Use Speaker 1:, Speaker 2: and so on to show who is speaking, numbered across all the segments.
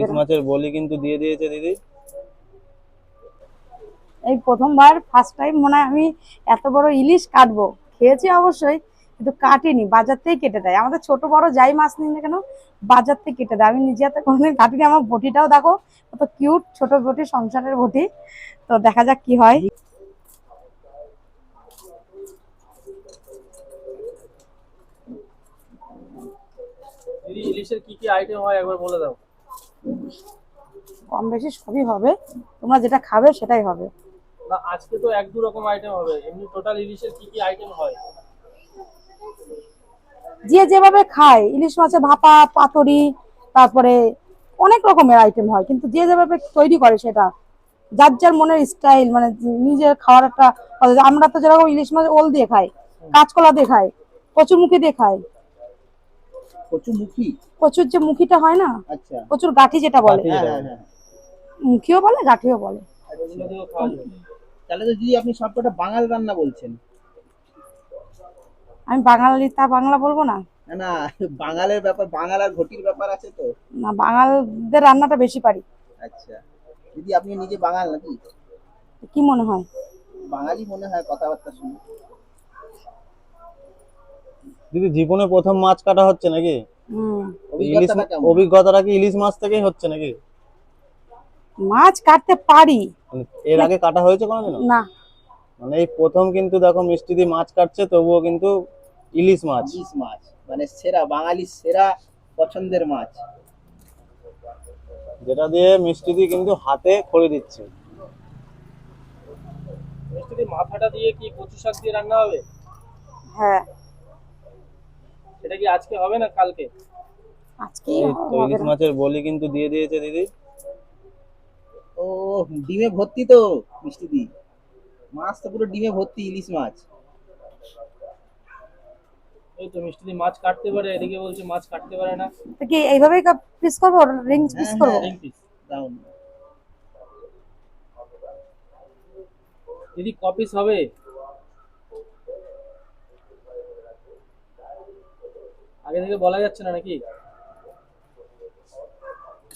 Speaker 1: ইলিশ মাছের বলি কিন্তু দিয়ে দিয়েছে দিদি।
Speaker 2: এই প্রথমবার ফার্স্ট টাইম মনে হয় আমি এত বড় ইলিশ কাটবো। খেয়েছি অবশ্যই, কিন্তু কাটিনি, বাজার থেকে কেটে দেয়। আমাদের ছোট বড় যাই মাছ নিই না কেন বাজার থেকে কেটে দেয়। আমি নিজে হাতে কোনোদিন কাটিনি। আমার বটিটাও দেখো কত কিউট, ছোট বটি, সংসারের বটি। তো দেখা যাক কি হয়।
Speaker 3: দিদি ইলিশের কি কি আইটেম হয় একবার বলে দাও।
Speaker 2: কম বেশি সবই হবে, তোমরা যেটা খাবে সেটাই হবে।
Speaker 3: না আজকে তো এক দু রকম আইটেম হবে, এমনি টোটাল ইলিশের কি কি আইটেম হয়?
Speaker 2: যে যেভাবে খায়, ইলিশ মাছের ভাপা, পাতুরি, তারপরে অনেক রকমের আইটেম হয়, কিন্তু যে যেভাবে তৈরি করে সেটা যার যার মনের স্টাইল, মানে নিজের খাওয়ার একটা। আমরা তো যেরকম ইলিশ মাছ ওল দিয়ে খাই, কাঁচকলা দিয়ে খাই, কচুরমুখী দিয়ে খাই।
Speaker 4: কচুমুখী?
Speaker 2: কচুর যে মুখিটা হয় না,
Speaker 4: আচ্ছা।
Speaker 2: কচুর গাঠি যেটা বলে,
Speaker 1: গাঠি
Speaker 4: হ্যাঁ
Speaker 1: যেটা
Speaker 4: হ্যাঁ
Speaker 1: বলে।
Speaker 4: হ্যাঁ।
Speaker 2: মুখিও বলে গাঠিও বলে।
Speaker 3: ওগুলো দিয়েও খাওয়া যায়।
Speaker 4: তাহলে তো দিদি আপনি সবকটা বাঙাল রান্না বলছেন।
Speaker 2: আমি বাঙালি, তা বাংলা বলবো না?
Speaker 4: না না, বাঙালের ব্যাপার, বাঙাল আর ঘটির ব্যাপার আছে তো।
Speaker 2: না, বাঙালদের রান্নাটা বেশি পারি।
Speaker 4: আচ্ছা, দিদি আপনি নিজে বাঙাল নাকি?
Speaker 2: কি মনে হয়?
Speaker 4: বাঙালি মনে হয় কথাবার্তা শুনে।
Speaker 1: দিদি জীবনে প্রথম মাছ কাটা হচ্ছে নাকি?
Speaker 2: হম।
Speaker 1: ইলিশ
Speaker 4: অভিজ্ঞতাটা কেমন?
Speaker 1: অভিজ্ঞতাটা কি ইলিশ মাছ থেকেই হচ্ছে নাকি?
Speaker 2: মাছ কাটতে পারি।
Speaker 1: মানে এর আগে কাটা হয়েছে কোনোদিনও?
Speaker 2: না।
Speaker 1: মানে এই প্রথম কিন্তু দেখো মিষ্টি দিয়ে মাছ কাটছে, তবুও কিন্তু ইলিশ মাছ,
Speaker 4: ইলিশ মাছ মানে সেরা, বাঙালির সেরা পছন্দের মাছ।
Speaker 1: যেটা দিয়ে মিষ্টি দিয়ে কিন্তু হাতে খড়ি দিচ্ছে।
Speaker 3: মিষ্টি মাথাটা দিয়ে কি কচু শাক দিয়ে রান্না হবে?
Speaker 2: হ্যাঁ,
Speaker 3: সেটা কি আজকে হবে না কালকে?
Speaker 2: আজকেই
Speaker 1: এই তো
Speaker 2: হবে
Speaker 1: ইলিশ
Speaker 2: না।
Speaker 1: মাছের বলি কিন্তু দিয়ে দিয়েছে দিদি।
Speaker 4: ও, ডিমে ভর্তি তো মিষ্টি দি। মাছ তো পুরো ডিমে ভর্তি ইলিশ মাছ।
Speaker 3: এই তো মিষ্টি মাছ কাটতে পারে, এদিকে বলছে মাছ কাটতে পারে না।
Speaker 2: তো কি এইভাবেই পিস করবো, রিং পিস
Speaker 4: হ্যাঁ
Speaker 2: করবো?
Speaker 4: হ্যাঁ,
Speaker 3: রিং পিস।
Speaker 4: দারুন।
Speaker 3: দিদি ক পিস হবে? আগে থেকে বলা যাচ্ছে না নাকি?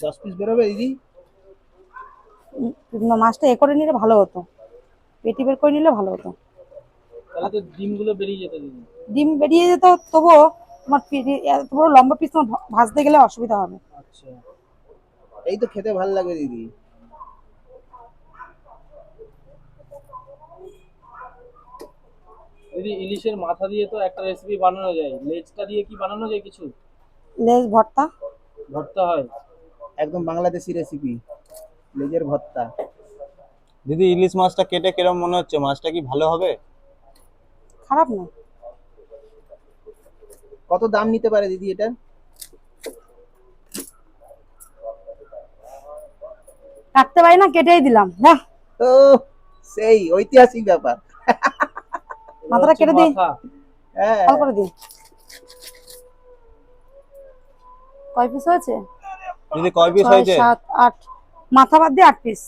Speaker 4: 10 পিস বেরোবে দিদি?
Speaker 2: মাছটা এ করে নিলে ভালো হতো, পেটি বের করে নিলে ভালো হতো।
Speaker 3: তাহলে তো ডিমগুলো বেরিয়ে যেত দিদি।
Speaker 2: ডিম বেরিয়ে যেত, তবুও তোমার এত বড় লম্বা পিস তোমার ভাজতে গেলে অসুবিধা হবে।
Speaker 3: আচ্ছা
Speaker 4: এই তো খেতে ভালো লাগবে দিদি।
Speaker 3: দিদি ইলিশের মাথা দিয়ে তো একটা রেসিপি বানানো যায়, লেজটা দিয়ে কি বানানো যায় কিছু?
Speaker 2: লেজ ভর্তা।
Speaker 3: ভর্তা হয়?
Speaker 4: একদম বাংলাদেশি রেসিপি, লেজের ভর্তা।
Speaker 1: দিদি ইলিশ মাছটা কেটে কিরম মনে হচ্ছে? মাছটা কি ভালো হবে?
Speaker 2: খারাপ না।
Speaker 4: কত দাম নিতে পারে দিদি এটা?
Speaker 2: কাটতে পারি না, কেটেই দিলাম। হ্যাঁ,
Speaker 4: ও, সেই ঐতিহাসিক ব্যাপার।
Speaker 3: এটা
Speaker 2: মাথাটা
Speaker 3: হচ্ছে
Speaker 2: কেটে দিই,
Speaker 3: মাথা।
Speaker 4: হ্যাঁ।
Speaker 2: কল করে দিই। কয় পিস হয়েছে?
Speaker 1: দিদি কয় পিস
Speaker 2: 6,
Speaker 1: হয়েছে?
Speaker 2: 7, 8, মাথা বাদ দিয়ে 8 পিস।